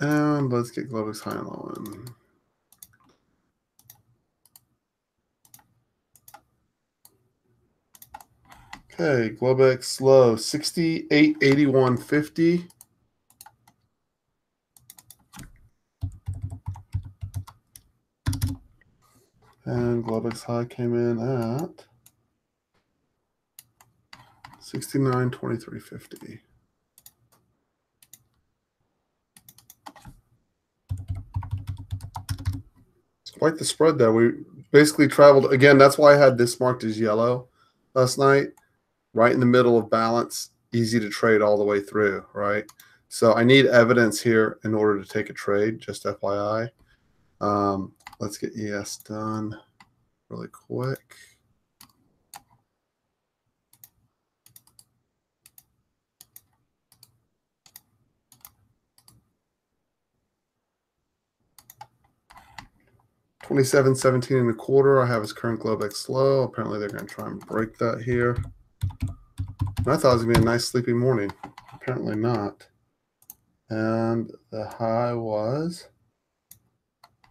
And let's get Globex high and low in. Okay, Globex low 68.8150. And Globex high came in at 69.2350. It's quite the spread there. We basically traveled again. That's why I had this marked as yellow last night, right in the middle of balance, easy to trade all the way through, right? So I need evidence here in order to take a trade, just FYI. Let's get ES done really quick. $27.17 1/4. I have his current Globex low. Apparently they're going to try and break that here. And I thought it was going to be a nice sleepy morning. Apparently not. And the high was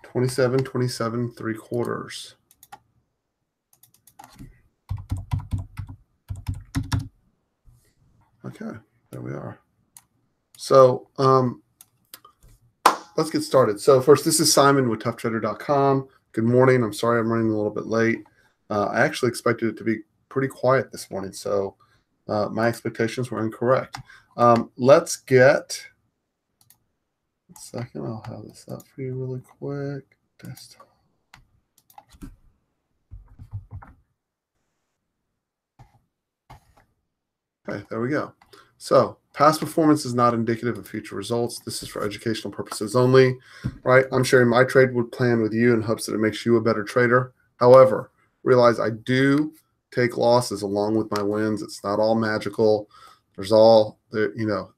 27.27 3/4. Okay, there we are. So let's get started. So first, this is Simon with ToughTrader.com. Good morning. I'm sorry I'm running a little bit late. I actually expected it to be pretty quiet this morning, so my expectations were incorrect. Let's get a second. I'll have this up for you really quick. Desktop. Okay, there we go. So past performance is not indicative of future results. This is for educational purposes only, right? I'm sharing my trade plan with you in hopes that it makes you a better trader. However, realize I do take losses along with my wins. It's not all magical. There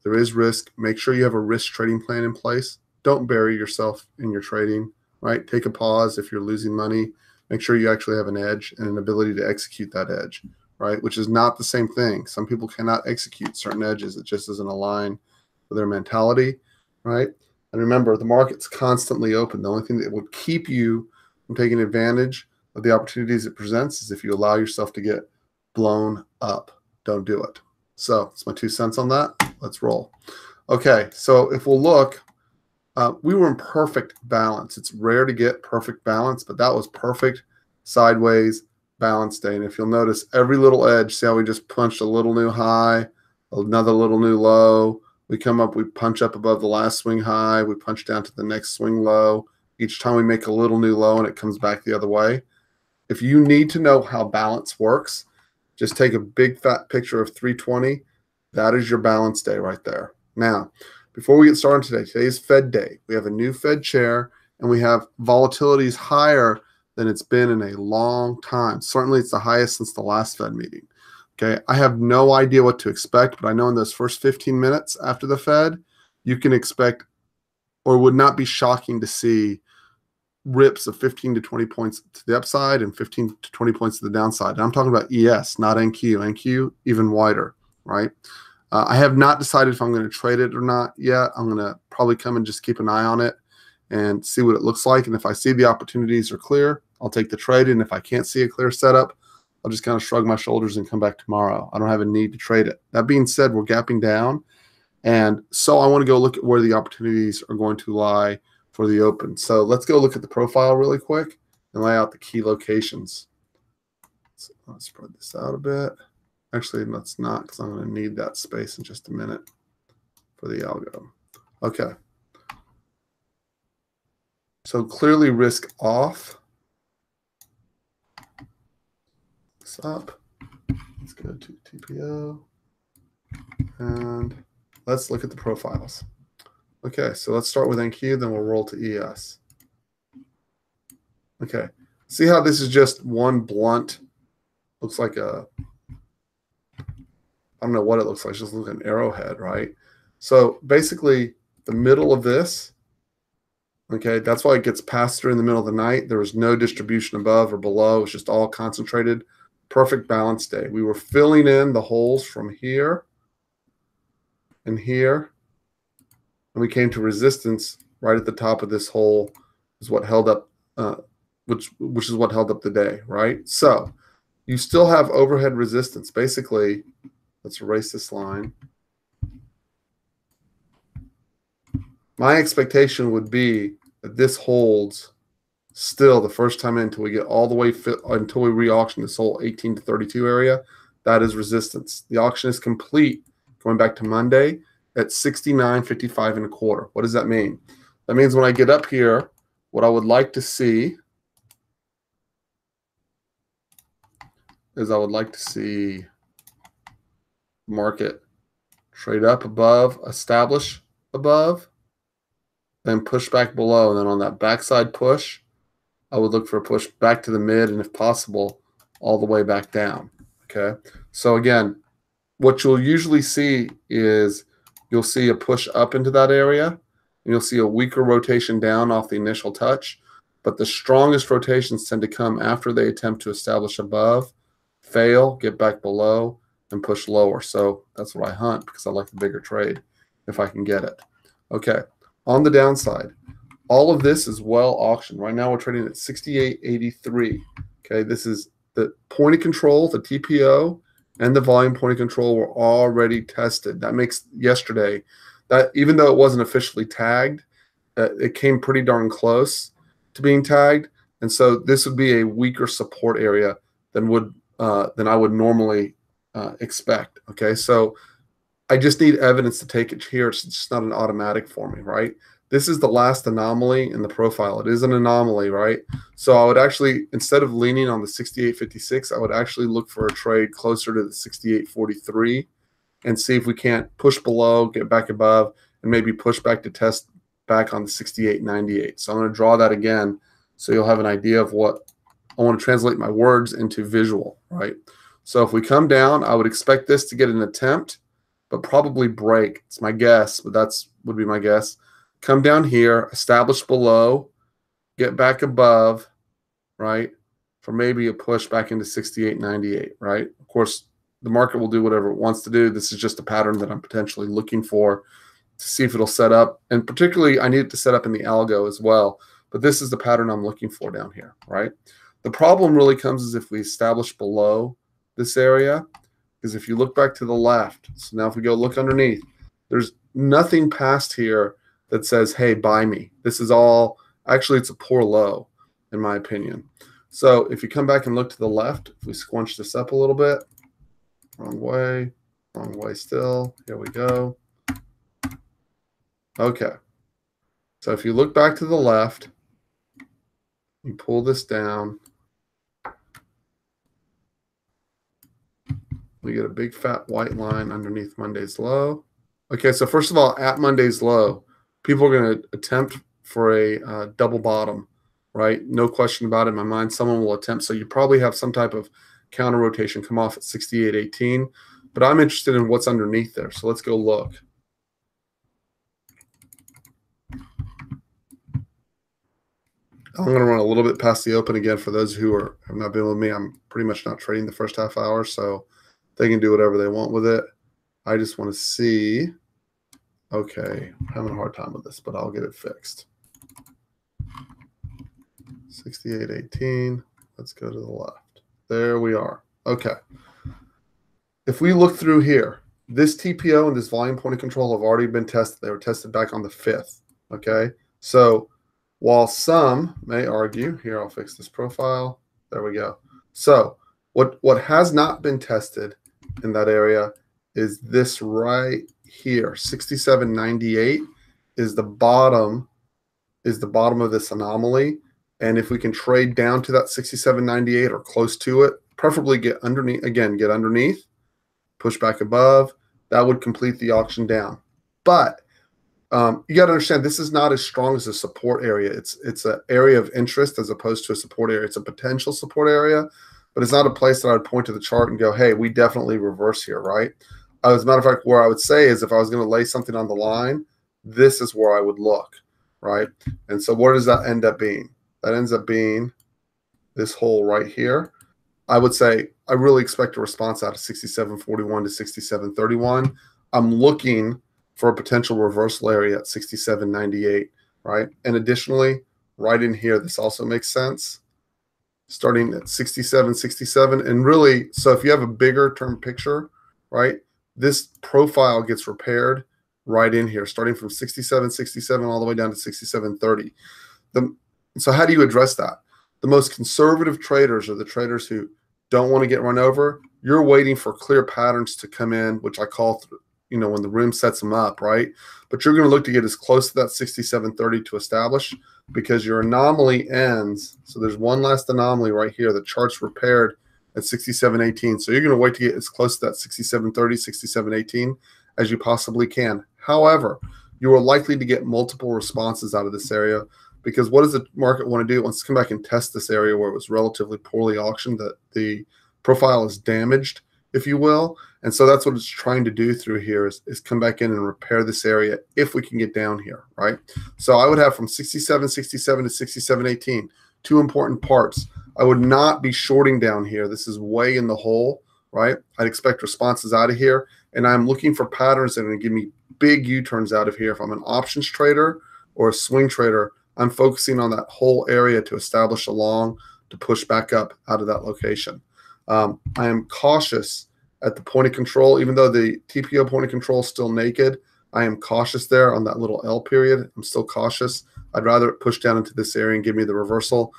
is risk. Make sure you have a risk trading plan in place. Don't bury yourself in your trading, right? Take a pause if you're losing money. Make sure you actually have an edge and an ability to execute that edge, right? Which is not the same thing. Some people cannot execute certain edges. It just doesn't align with their mentality, right? And remember, the market's constantly open. The only thing that would keep you from taking advantage of the opportunities it presents is if you allow yourself to get blown up. Don't do it. So that's my 2 cents on that. Let's roll. Okay, so if we'll look, we were in perfect balance. It's rare to get perfect balance, but that was perfect sideways balance day. And if you'll notice, every little edge, see how we just punched a little new high, another little new low. We come up, we punch up above the last swing high, we punch down to the next swing low. Each time we make a little new low and it comes back the other way. If you need to know how balance works, just take a big fat picture of 320. That is your balance day right there. Now, before we get started today, today is Fed day. We have a new Fed chair and we have volatilities higher than it's been in a long time. Certainly it's the highest since the last Fed meeting. Okay, I have no idea what to expect, but I know in those first 15 minutes after the Fed, you can expect, or would not be shocking to see, rips of 15 to 20 points to the upside and 15 to 20 points to the downside. And I'm talking about ES, not NQ. NQ, even wider, right? I have not decided if I'm going to trade it or not yet. I'm going to probably come and just keep an eye on it and see what it looks like. And if I see the opportunities are clear, I'll take the trade. And if I can't see a clear setup, I'll just kind of shrug my shoulders and come back tomorrow. I don't have a need to trade it. That being said, we're gapping down. And so I want to go look at where the opportunities are going to lie for the open. So let's go look at the profile really quick and lay out the key locations. So let's spread this out a bit. Actually, let's not, because I'm going to need that space in just a minute for the algo. Okay. So clearly risk off. This up. Let's go to TPO. And let's look at the profiles. Okay, so let's start with NQ, then we'll roll to ES. Okay, see how this is just one blunt, looks like a, I don't know what it looks like, it just looks like an arrowhead, right? So basically the middle of this, okay, that's why it gets passed through in the middle of the night. There was no distribution above or below. It's just all concentrated. Perfect balance day. We were filling in the holes from here and here and we came to resistance right at the top of this hole is what held up, which is what held up the day, right? So you still have overhead resistance. Basically, let's erase this line. My expectation would be that this holds still the first time in until we get all the way until we re-auction this whole 18 to 32 area. That is resistance. The auction is complete going back to Monday at 69.55 and a quarter. What does that mean? That means when I get up here, what I would like to see is I would like to see market trade up above, establish above, then push back below. And then on that backside push, I would look for a push back to the mid, and if possible, all the way back down. Okay. So again, what you'll usually see is you'll see a push up into that area, and you'll see a weaker rotation down off the initial touch. But the strongest rotations tend to come after they attempt to establish above, fail, get back below, and push lower. So that's what I hunt because I like the bigger trade if I can get it. Okay. On the downside, all of this is well auctioned. Right now we're trading at 68.83. Okay, this is the point of control, the TPO, and the volume point of control were already tested. That makes yesterday, that even though it wasn't officially tagged, it came pretty darn close to being tagged. And so this would be a weaker support area than I would normally expect. Okay, so I just need evidence to take it here. It's just not an automatic for me, right? This is the last anomaly in the profile. It is an anomaly, right? So I would actually, instead of leaning on the 68.56, I would actually look for a trade closer to the 68.43 and see if we can't push below, get back above, and maybe push back to test back on the 68.98. So I'm going to draw that again so you'll have an idea of what I want to translate my words into visual, right? So if we come down, I would expect this to get an attempt, but probably break. It's my guess, but would be my guess. Come down here, establish below, get back above, right, for maybe a push back into 68.98, right? Of course, the market will do whatever it wants to do. This is just a pattern that I'm potentially looking for to see if it'll set up. And particularly, I need it to set up in the algo as well. But this is the pattern I'm looking for down here, right? The problem really comes is if we establish below this area, because if you look back to the left, so now if we go look underneath, there's nothing past here that says, hey, buy me. This is all, actually, it's a poor low, in my opinion. So if you come back and look to the left, if we squinch this up a little bit, wrong way still, here we go. Okay. So if you look back to the left, you pull this down, we get a big fat white line underneath Monday's low. Okay, so first of all, at Monday's low, people are going to attempt for a double bottom, right? No question about it in my mind. Someone will attempt. So you probably have some type of counter rotation come off at 68.18. But I'm interested in what's underneath there. So let's go look. I'm going to run a little bit past the open again for those who have not been with me. I'm pretty much not trading the first half hour, so they can do whatever they want with it. I just want to see. Okay, I'm having a hard time with this, but I'll get it fixed. 68.18. Let's go to the left. There we are. Okay. If we look through here, this TPO and this volume point of control have already been tested. They were tested back on the 5th. Okay. So while some may argue, here I'll fix this profile. There we go. So what has not been tested in that area is this right here. 67.98 is the bottom of this anomaly. And if we can trade down to that 67.98 or close to it, preferably get underneath, push back above, that would complete the auction down. But you got to understand, this is not as strong as a support area. It's an area of interest as opposed to a support area. It's a potential support area, but it's not a place that I would point to the chart and go, hey, we definitely reverse here, right? As a matter of fact, where I would say is if I was going to lay something on the line, this is where I would look, right? And so what does that end up being? That ends up being this hole right here. I would say I really expect a response out of 67.41 to 67.31. I'm looking for a potential reversal area at 67.98, right? And additionally, right in here, this also makes sense, starting at 67.67. And really, so if you have a bigger term picture, right, this profile gets repaired right in here, starting from 67.67 all the way down to 67.30. So how do you address that? The most conservative traders are the traders who don't want to get run over. You're waiting for clear patterns to come in, which I call, when the room sets them up, right? But you're going to look to get as close to that 67.30 to establish, because your anomaly ends. So there's one last anomaly right here. The chart's repaired at 67.18. So you're going to wait to get as close to that 67.30, 67.18 as you possibly can. However, you are likely to get multiple responses out of this area, because what does the market want to do? It wants to come back and test this area where it was relatively poorly auctioned, that the profile is damaged, if you will. And so that's what it's trying to do through here is come back in and repair this area if we can get down here, right? So I would have from 67.67 to 67.18, two important parts. I would not be shorting down here. This is way in the hole, right? I'd expect responses out of here. And I'm looking for patterns that are going to give me big U-turns out of here. If I'm an options trader or a swing trader, I'm focusing on that whole area to establish a long to push back up out of that location. I am cautious at the point of control, even though the TPO point of control is still naked. I am cautious there on that little L period. I'm still cautious. I'd rather it push down into this area and give me the reversal.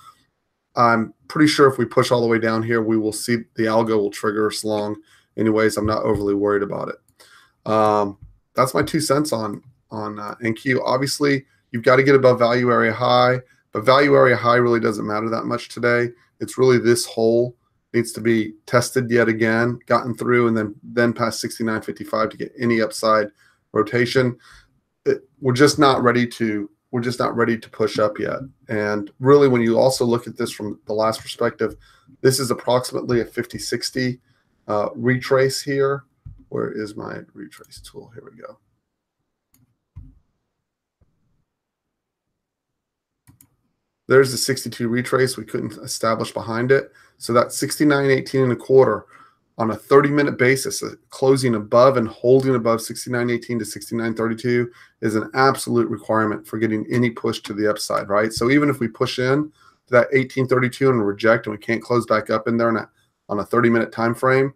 I'm pretty sure if we push all the way down here, we will see the algo will trigger us long. Anyways, I'm not overly worried about it. That's my 2 cents on NQ. Obviously, you've got to get above value area high, but value area high really doesn't matter that much today. It's really this hole needs to be tested yet again, gotten through, and then past 69.55 to get any upside rotation. We're just not ready to push up yet. And really, when you also look at this from the last perspective, this is approximately a 50-60 retrace here. Where is my retrace tool? Here we go. There's the 62 retrace. We couldn't establish behind it. So that 69.18 and a quarter on a 30-minute basis, closing above and holding above 69.18 to 69.32 is an absolute requirement for getting any push to the upside, right? So even if we push in to that 18.32 and reject and we can't close back up in there on a 30-minute time frame,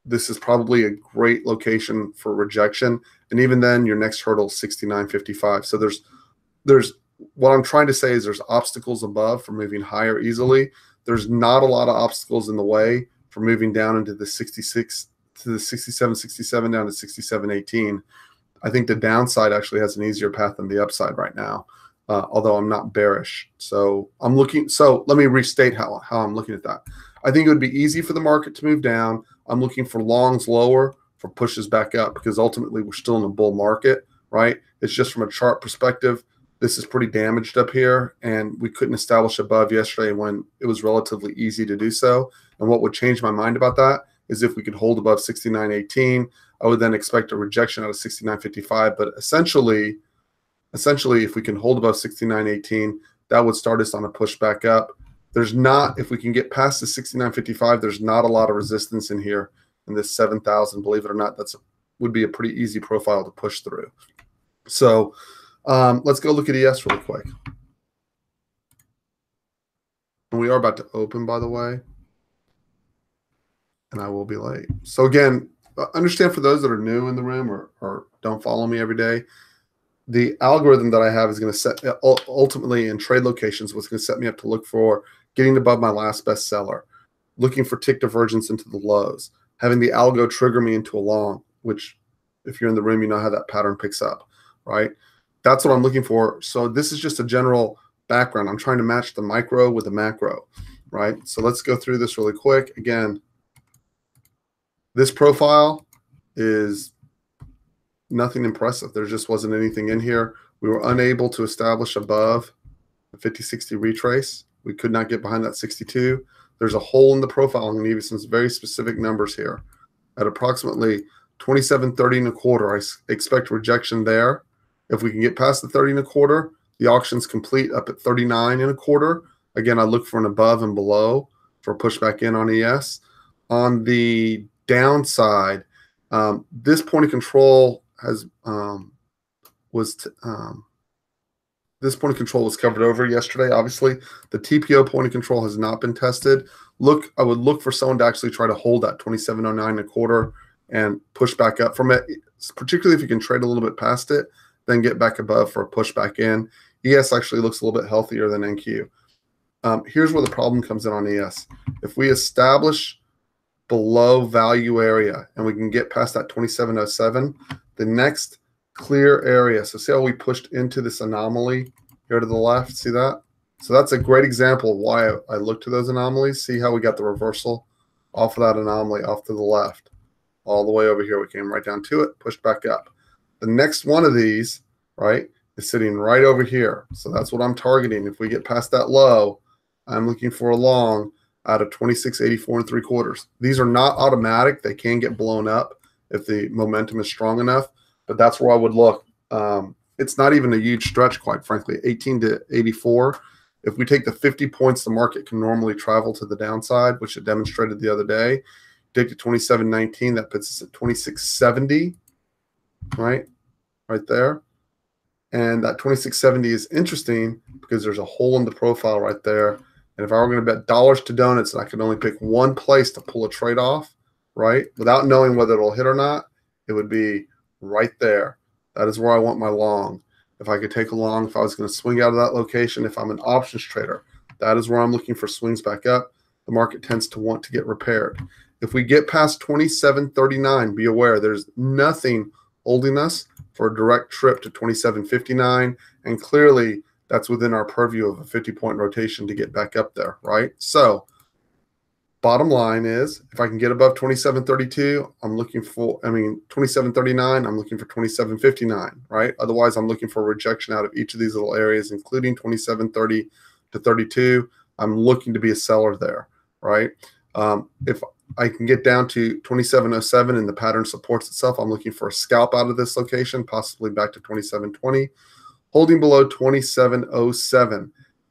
this is probably a great location for rejection. And even then, your next hurdle is 69.55. So there's what I'm trying to say is there's obstacles above for moving higher easily. There's not a lot of obstacles in the way for moving down into the 66 to the 67.67 down to 67.18. I think the downside actually has an easier path than the upside right now, although I'm not bearish. So let me restate how I'm looking at that. I think it would be easy for the market to move down. I'm looking for longs lower for pushes back up, because ultimately we're still in a bull market, right? It's just from a chart perspective, this is pretty damaged up here, and we couldn't establish above yesterday when it was relatively easy to do so. And what would change my mind about that is if we could hold above 69.18, I would then expect a rejection out of 69.55. But essentially, if we can hold above 69.18, that would start us on a push back up. If we can get past the 69.55, there's not a lot of resistance in here in this 7,000. Believe it or not, would be a pretty easy profile to push through. So let's go look at ES really quick. And we are about to open, by the way, and I will be late. So again, understand for those that are new in the room or don't follow me every day, the algorithm that I have is going to set ultimately in trade locations what's going to set me up to look for getting above my last best seller, looking for tick divergence into the lows, having the algo trigger me into a long, which if you're in the room, you know how that pattern picks up, right? That's what I'm looking for. So this is just a general background. I'm trying to match the micro with the macro, right? So let's go through this really quick. Again, this profile is nothing impressive. There just wasn't anything in here. We were unable to establish above the 50-60 retrace. We could not get behind that 62. There's a hole in the profile. I'm going to give you some very specific numbers here. At approximately 27.30 and a quarter, I expect rejection there. If we can get past the 30 and a quarter, the auction's complete up at 39 and a quarter. Again, I look for an above and below for a pushback in on ES. On the downside, this point of control has this point of control was covered over yesterday. Obviously, the TPO point of control has not been tested. I would look for someone to actually try to hold that 27.09 and push back up from it, particularly if you can trade a little bit past it, then get back above for a push back in. ES actually looks a little bit healthier than NQ. Here's where the problem comes in on ES. If we establish below value area and we can get past that 27.07, the next clear area. So see how we pushed into this anomaly here to the left? See that? So that's a great example of why I look to those anomalies. See how we got the reversal off of that anomaly off to the left. All the way over here. We came right down to it, pushed back up. The next one of these, right, is sitting right over here. So that's what I'm targeting. If we get past that low, I'm looking for a long out of 26.84 3/4. These are not automatic. They can get blown up if the momentum is strong enough, but that's where I would look. It's not even a huge stretch, quite frankly, 18 to 84. If we take the 50 points the market can normally travel to the downside, which it demonstrated the other day, take to 27.19, that puts us at 26.70, right there. And that 26.70 is interesting because there's a hole in the profile right there. And if I were going to bet dollars to donuts and I could only pick one place to pull a trade off, right, without knowing whether it'll hit or not, it would be right there. That is where I want my long. If I could take a long, if I was going to swing out of that location, if I'm an options trader, that is where I'm looking for swings back up. The market tends to want to get repaired. If we get past 27.39, be aware there's nothing holding us for a direct trip to 27.59, and clearly that's within our purview of a 50-point rotation to get back up there, right? So bottom line is, if I can get above 27.32, I'm looking for, 27.39, I'm looking for 27.59, right? Otherwise, I'm looking for a rejection out of each of these little areas, including 27.30 to 32. I'm looking to be a seller there, right? If I can get down to 27.07 and the pattern supports itself, I'm looking for a scalp out of this location, possibly back to 27.20. Holding below 27.07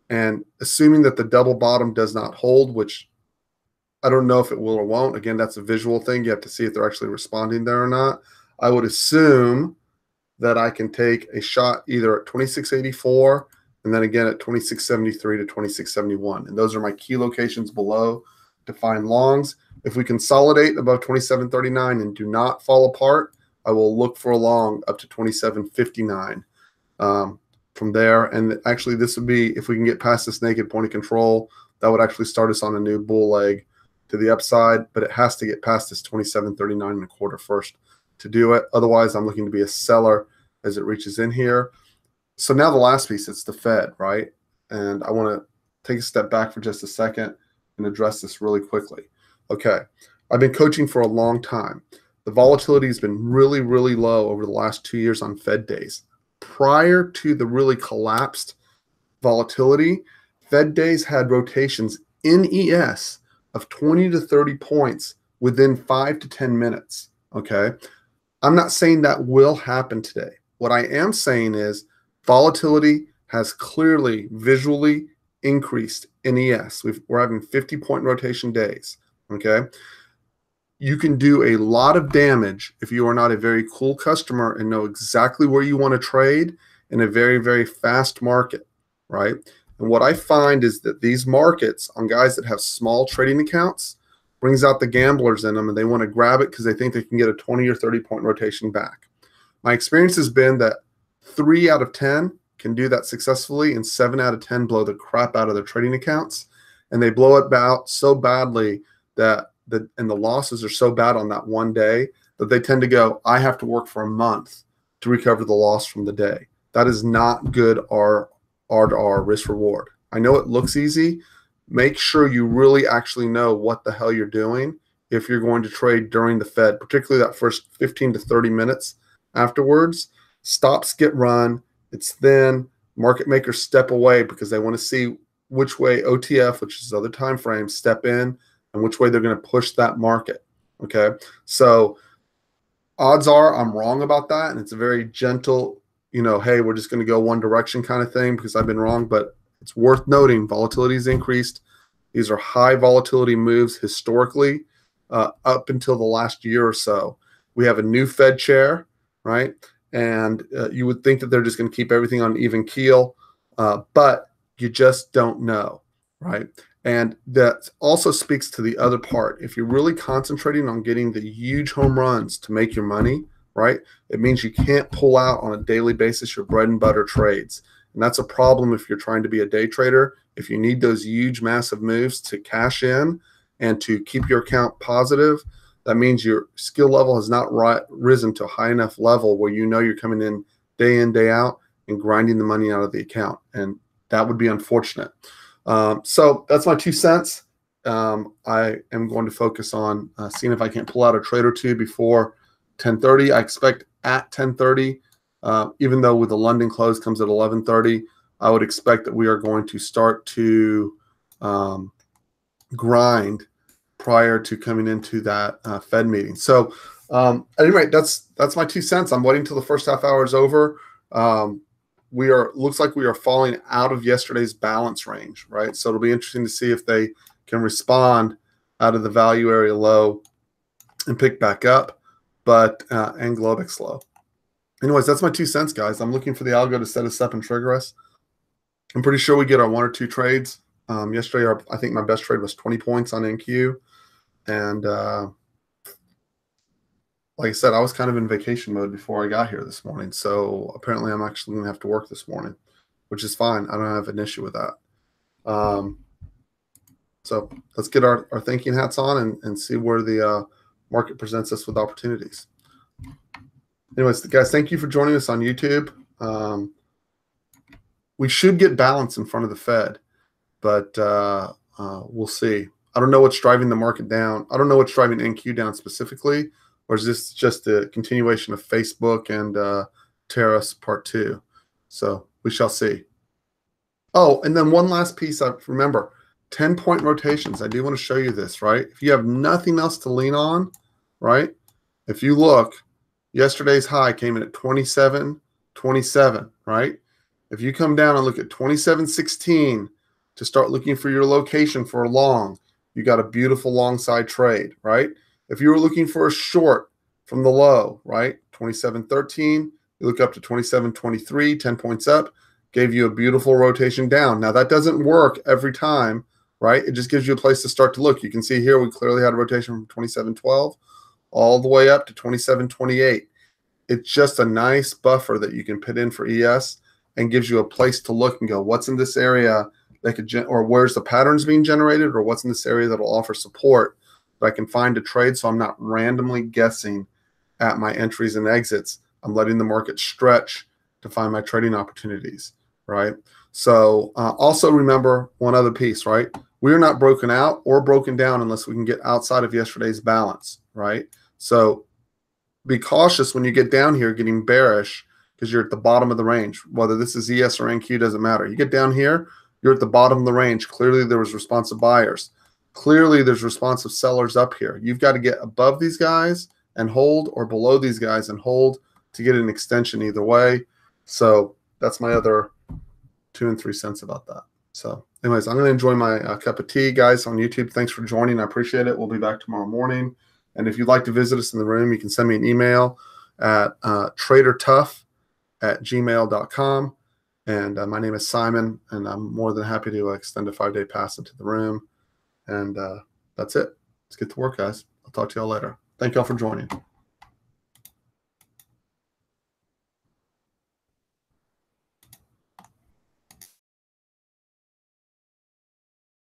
and assuming that the double bottom does not hold, which I don't know if it will or won't. Again, that's a visual thing. You have to see if they're actually responding there or not. I would assume that I can take a shot either at 26.84 and then again at 26.73 to 26.71. And those are my key locations below to find longs. If we consolidate above 27.39 and do not fall apart, I will look for a long up to 27.59. From there, and actually this would be, if we can get past this naked point of control, that would actually start us on a new bull leg to the upside, but it has to get past this 27.39 first to do it. Otherwise, I'm looking to be a seller as it reaches in here. So now the last piece, it's the Fed, right? And I want to take a step back for just a second and address this really quickly. Okay, I've been coaching for a long time. The volatility has been really, really low over the last 2 years on Fed days. Prior to the really collapsed volatility, Fed days had rotations in ES of 20 to 30 points within 5 to 10 minutes, okay? I'm not saying that will happen today. What I am saying is volatility has clearly visually increased in ES. We're having 50-point rotation days, okay? You can do a lot of damage if you are not a very cool customer and know exactly where you want to trade in a very, very fast market, right? And what I find is that these markets on guys that have small trading accounts brings out the gamblers in them, and they want to grab it because they think they can get a 20 or 30-point rotation back. My experience has been that 3 out of 10 can do that successfully, and 7 out of 10 blow the crap out of their trading accounts, and they blow it out so badly that the losses are so bad on that one day that they tend to go, I have to work for a month to recover the loss from the day. That is not good R to R risk reward. I know it looks easy. Make sure you really actually know what the hell you're doing if you're going to trade during the Fed, particularly that first 15 to 30 minutes afterwards. Stops get run. It's thin. Market makers step away because they want to see which way OTF, which is other time frames, step in, and which way they're going to push that market, okay? So odds are I'm wrong about that, and it's a very gentle, hey, we're just going to go one direction kind of thing because I've been wrong, but it's worth noting volatility has increased. These are high volatility moves historically up until the last year or so. We have a new Fed chair. right? And you would think that they're just going to keep everything on even keel, but you just don't know, right? And that also speaks to the other part. If you're really concentrating on getting the huge home runs to make your money, right, it means you can't pull out on a daily basis your bread and butter trades. And that's a problem if you're trying to be a day trader. If you need those huge, massive moves to cash in and to keep your account positive, that means your skill level has not risen to a high enough level where you know you're coming in, day out, and grinding the money out of the account. And that would be unfortunate. So that's my 2 cents. I am going to focus on seeing if I can't pull out a trade or two before 10:30. I expect at 10:30, even though with the London close comes at 11:30, I would expect that we are going to start to grind prior to coming into that Fed meeting. So at any rate, that's my 2 cents. I'm waiting till the first half hour is over. Looks like we are falling out of yesterday's balance range, right? So it'll be interesting to see if they can respond out of the value area low and pick back up, but and Globex low. Anyways, that's my 2 cents, guys. I'm looking for the algo to set us up and trigger us. I'm pretty sure we get our 1 or 2 trades. Yesterday, I think my best trade was 20 points on NQ. And like I said, I was kind of in vacation mode before I got here this morning. So apparently I'm actually going to have to work this morning, which is fine. I don't have an issue with that. So let's get our thinking hats on and see where the market presents us with opportunities. Anyways, guys, thank you for joining us on YouTube. We should get balance in front of the Fed, but we'll see. I don't know what's driving the market down. I don't know what's driving NQ down specifically, or is this just a continuation of Facebook and tariffs part 2? So we shall see. Oh, and then one last piece. I remember 10-point rotations. I do want to show you this, right? If you have nothing else to lean on, right? If you look, yesterday's high came in at 27.27, right? If you come down and look at 27.16 to start looking for your location for a long, you got a beautiful long side trade, right? If you were looking for a short from the low, right? 27.13, you look up to 27.23, 10 points up, gave you a beautiful rotation down. Now that doesn't work every time, right? It just gives you a place to start to look. You can see here we clearly had a rotation from 27.12 all the way up to 27.28. It's just a nice buffer that you can put in for ES and gives you a place to look and go, what's in this area that could, or where's the patterns being generated, or what's in this area that will offer support that I can find a trade, so I'm not randomly guessing at my entries and exits. I'm letting the market stretch to find my trading opportunities, right? So also remember one other piece, right? We are not broken out or broken down unless we can get outside of yesterday's balance, right? So be cautious when you get down here getting bearish because you're at the bottom of the range. Whether this is ES or NQ doesn't matter. You get down here, you're at the bottom of the range. Clearly there was responsive buyers. Clearly there's responsive sellers up here. You've got to get above these guys and hold, or below these guys and hold to get an extension either way. So that's my other 2 and 3 cents about that. So anyways, I'm going to enjoy my cup of tea, guys, on YouTube. Thanks for joining. I appreciate it. We'll be back tomorrow morning. And if you'd like to visit us in the room, you can send me an email at tradertough@gmail.com. And my name is Simon, and I'm more than happy to extend a 5-day pass into the room. And that's it. Let's get to work, guys. I'll talk to y'all later. Thank y'all for joining.